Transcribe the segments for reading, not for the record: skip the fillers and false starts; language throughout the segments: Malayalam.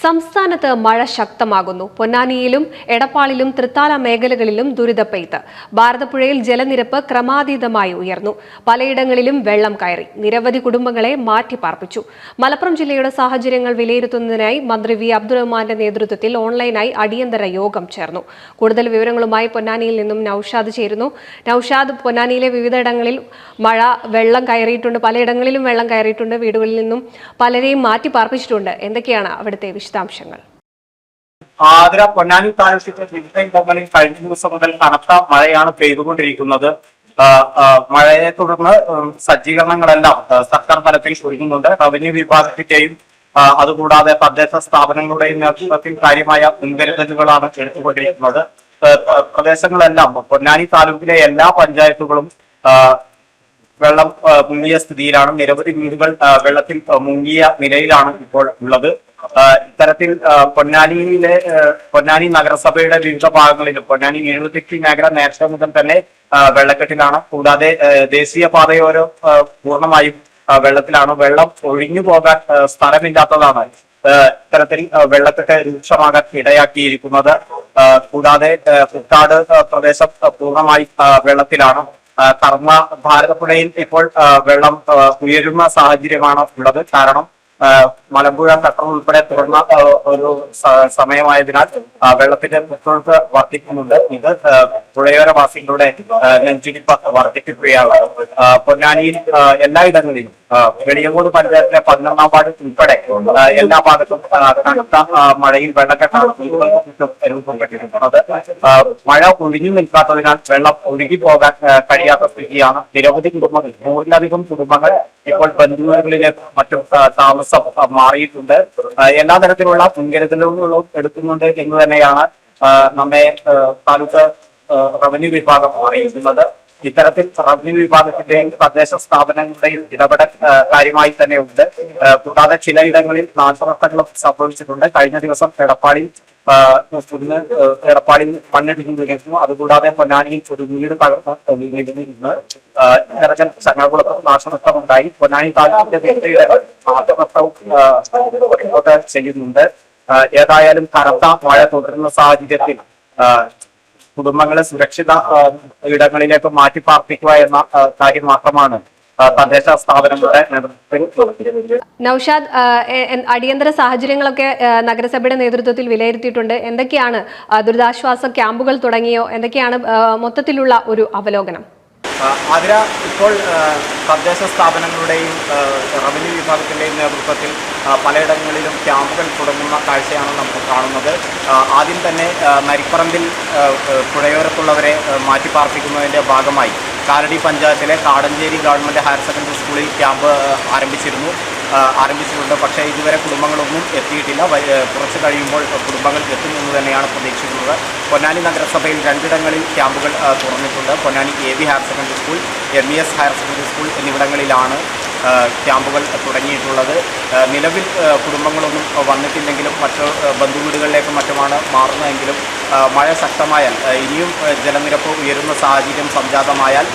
സംസ്ഥാനത്ത് മഴ ശക്തമാകുന്നു. പൊന്നാനിയിലും എടപ്പാളിലും തൃത്താല മേഖലകളിലും ദുരിതപ്പെയ്ത്ത്. ഭാരതപ്പുഴയിൽ ജലനിരപ്പ് ക്രമാതീതമായി ഉയർന്നു. പലയിടങ്ങളിലും വെള്ളം കയറി. നിരവധി കുടുംബങ്ങളെ മാറ്റിപ്പാർപ്പിച്ചു. മലപ്പുറം ജില്ലയുടെ സാഹചര്യങ്ങൾ വിലയിരുത്തുന്നതിനായി മന്ത്രി വി അബ്ദുറഹ്മാന്റെ നേതൃത്വത്തിൽ ഓൺലൈനായി അടിയന്തര യോഗം ചേർന്നു. കൂടുതൽ വിവരങ്ങളുമായി പൊന്നാനിയിൽ നിന്നും നൌഷാദ് ചേരുന്നു. നൌഷാദ്, പൊന്നാനിയിലെ വിവിധയിടങ്ങളിൽ മഴ വെള്ളം കയറിയിട്ടുണ്ട്, പലയിടങ്ങളിലും വെള്ളം കയറിയിട്ടുണ്ട്. വീടുകളിൽ നിന്നും പലരെയും മാറ്റിപ്പാർപ്പിച്ചിട്ടുണ്ട്. എന്തൊക്കെയാണ് അവിടുത്തെ വിശദാംശങ്ങൾ? ആതിര പൊന്നാനി താലൂക്കിലെ വിവിധയിടങ്ങളിൽ കഴിഞ്ഞ ദിവസം മുതൽ കനത്ത മഴയാണ് പെയ്തുകൊണ്ടിരിക്കുന്നത്. മഴയെ തുടർന്ന് സജ്ജീകരണങ്ങളെല്ലാം സർക്കാർ തലത്തിൽ ഒരുങ്ങുന്നുണ്ട്. റവന്യൂ വിഭാഗത്തിന്റെയും അതുകൂടാതെ തദ്ദേശ സ്ഥാപനങ്ങളുടെയും നേതൃത്വത്തിൽ കാര്യമായ മുൻകരുതലുകളാണ് എടുത്തുകൊണ്ടിരിക്കുന്നത്. പ്രദേശങ്ങളെല്ലാം പൊന്നാനി താലൂക്കിലെ എല്ലാ പഞ്ചായത്തുകളും വെള്ളം മുങ്ങിയ സ്ഥിതിയിലാണ്. നിരവധി വീടുകൾ വെള്ളത്തിൽ മുങ്ങിയ നിലയിലാണ് ഇപ്പോൾ ഉള്ളത്. ഇത്തരത്തിൽ പൊന്നാനി നഗരസഭയുടെ വിവിധ ഭാഗങ്ങളിലും പൊന്നാനി 78 മേഖല നേരത്തെ മുതൽ തന്നെ വെള്ളക്കെട്ടിലാണ്. കൂടാതെ ദേശീയപാതയോരോ പൂർണ്ണമായും വെള്ളത്തിലാണ്. വെള്ളം ഒഴിഞ്ഞു പോകാൻ സ്ഥലമില്ലാത്തതാണ് ഇത്തരത്തിൽ വെള്ളക്കെട്ട് രൂക്ഷമാകാൻ ഇടയാക്കിയിരിക്കുന്നത്. കൂടാതെ കുട്ടാട് പ്രദേശം പൂർണ്ണമായി വെള്ളത്തിലാണ്. കർമ്മ ഭാരതപ്പുഴയിൽ ഇപ്പോൾ വെള്ളം ഉയരുന്ന സാഹചര്യമാണ് ഉള്ളത്. കാരണം മലമ്പുഴ ഷട്ടർ ഉൾപ്പെടെ തുറന്ന ഒരു സമയമായതിനാൽ വെള്ളത്തിന്റെ കുത്തൊഴുക്ക് വർദ്ധിക്കുന്നുണ്ട്. ഇത് പുഴയോരവാസികളുടെ നെഞ്ചിടിപ്പ് വർദ്ധിക്കുകയാണ്. പൊന്നാനിയിൽ എല്ലായിടങ്ങളിലും വെളിയങ്കോട് പഞ്ചായത്തിലെ 11ാം വാർഡ് ഉൾപ്പെടെ എല്ലാ ഭാഗത്തും കനത്ത മഴയിൽ വെള്ളക്കെട്ടാണ് രൂപപ്പെട്ടിരിക്കുന്നത്. മഴ ഒഴിഞ്ഞു നിൽക്കാത്തതിനാൽ വെള്ളം ഒഴുകി പോകാൻ കഴിയാത്ത സ്ഥിതിയാണ്. നിരവധി കുടുംബങ്ങൾ, 100-ലധികം കുടുംബങ്ങൾ ഇപ്പോൾ ബന്ധുവീടുകളിലേക്ക് മറ്റും താമസം മാറിയിട്ടുണ്ട്. എല്ലാ തരത്തിലുള്ള മുൻകരുതലുകളും എടുക്കുന്നുണ്ട് എന്ന് തന്നെയാണ് നമ്മെ താലൂക്ക് റവന്യൂ വിഭാഗം അറിയിക്കുന്നത്. ഇത്തരത്തിൽ റവന്യൂ വിഭാഗത്തിന്റെയും തദ്ദേശ സ്ഥാപനങ്ങളുടെയും ഇടപെടൽ കാര്യമായി തന്നെ ഉണ്ട്. കൂടാതെ ചിലയിടങ്ങളിൽ നാശനഷ്ടങ്ങളും സംഭവിച്ചിട്ടുണ്ട്. കഴിഞ്ഞ ദിവസം എടപ്പാളിൽ മണ്ണിടിഞ്ഞു വീണിരുന്നു. അതുകൂടാതെ പൊന്നാനിയിൽ ഒരു വീട് തകർന്ന് വീണിരുന്നു. ഇത്തരത്തിൽ ചങ്ങാകുളത്ത് നാശനഷ്ടമുണ്ടായി. പൊന്നാനി താലൂക്കിന്റെ നാശനഷ്ടവും റിപ്പോർട്ട് ചെയ്യുന്നുണ്ട്. ഏതായാലും കനത്ത മഴ തുടരുന്ന സാഹചര്യത്തിൽ കുടുംബങ്ങളെ സുരക്ഷിത ഇടങ്ങളിലേക്ക് മാറ്റിപ്പാർപ്പിക്കുക എന്ന കാര്യം മാത്രമാണ് തദ്ദേശ സ്ഥാപനങ്ങളുടെ നേതൃത്വത്തിൽ. നൌഷാദ്, അടിയന്തര സാഹചര്യങ്ങളൊക്കെ നഗരസഭയുടെ നേതൃത്വത്തിൽ വിലയിരുത്തിയിട്ടുണ്ട്. എന്തൊക്കെയാണ് ദുരിതാശ്വാസ ക്യാമ്പുകൾ തുടങ്ങിയോ? എന്തൊക്കെയാണ് മൊത്തത്തിലുള്ള ഒരു അവലോകനം? അതിര ഇപ്പോൾ തദ്ദേശ സ്ഥാപനങ്ങളുടെയും റവന്യൂ വിഭാഗത്തിന്റെയും നേതൃത്വത്തിൽ പലയിടങ്ങളിലും ക്യാമ്പുകൾ തുടങ്ങുന്ന കാഴ്ചയാണ് നമുക്ക് കാണുന്നത്. ആദ്യം തന്നെ നരിപ്പറമ്പിൽ പുഴയോരത്തുള്ളവരെ മാറ്റിപ്പാർപ്പിക്കുന്നതിന്റെ ഭാഗമായി കാലടി പഞ്ചായത്തിലെ കാടഞ്ചേരി ഗവൺമെന്റ് ഹയർ സെക്കൻഡറി സ്കൂളിൽ ക്യാമ്പ് ആരംഭിച്ചിട്ടുണ്ട്. പക്ഷേ ഇതുവരെ കുടുംബങ്ങളൊന്നും എത്തിയിട്ടില്ല. കുറച്ച് കഴിയുമ്പോൾ കുടുംബങ്ങൾ എത്തുമെന്ന് തന്നെയാണ് പ്രതീക്ഷിക്കുന്നത്. പൊന്നാനി നഗരസഭയിൽ 2 ഇടങ്ങളിൽ ക്യാമ്പുകൾ തുറന്നിട്ടുണ്ട്. Ponnani AB higher secondary school, MES higher secondary school എന്നിവിടങ്ങളിലാണ് ക്യാമ്പുകൾ തുടങ്ങിയിട്ടുള്ളത്. നിലവിൽ കുടുംബങ്ങളൊന്നും വന്നിട്ടില്ലെങ്കിലും മറ്റു ബന്ധുവീടുകളിലേക്കും മറ്റുമാണ് മാറുന്നതെങ്കിലും മഴ ശക്തമായാൽ, ഇനിയും ജലനിരപ്പ് ഉയരുന്ന സാഹചര്യം സംജാതമായാൽ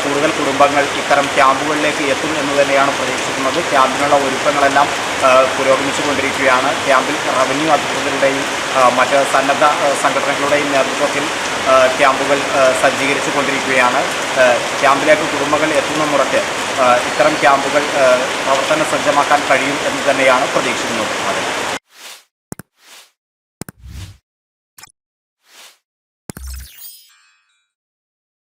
കൂടുതൽ കുടുംബങ്ങൾ ഇത്തരം ക്യാമ്പുകളിലേക്ക് എത്തും എന്ന് തന്നെയാണ് പ്രതീക്ഷിക്കുന്നത്. ക്യാമ്പിനുള്ള ഒരുക്കങ്ങളെല്ലാം പുരോഗമിച്ചുകൊണ്ടിരിക്കുകയാണ്. ക്യാമ്പിൽ റവന്യൂ അധികൃതരുടെയും മറ്റ് സന്നദ്ധ സംഘടനകളുടെയും നേതൃത്വത്തിൽ ക്യാമ്പുകൾ സജ്ജീകരിച്ചു കൊണ്ടിരിക്കുകയാണ്. ക്യാമ്പിലേക്ക് കുടുംബങ്ങൾ എത്തുന്ന മുറയ്ക്ക് ഇത്തരം ക്യാമ്പുകൾ പ്രവർത്തന സജ്ജമാക്കാൻ കഴിയും എന്ന് തന്നെയാണ് പ്രതീക്ഷിക്കുന്നത്.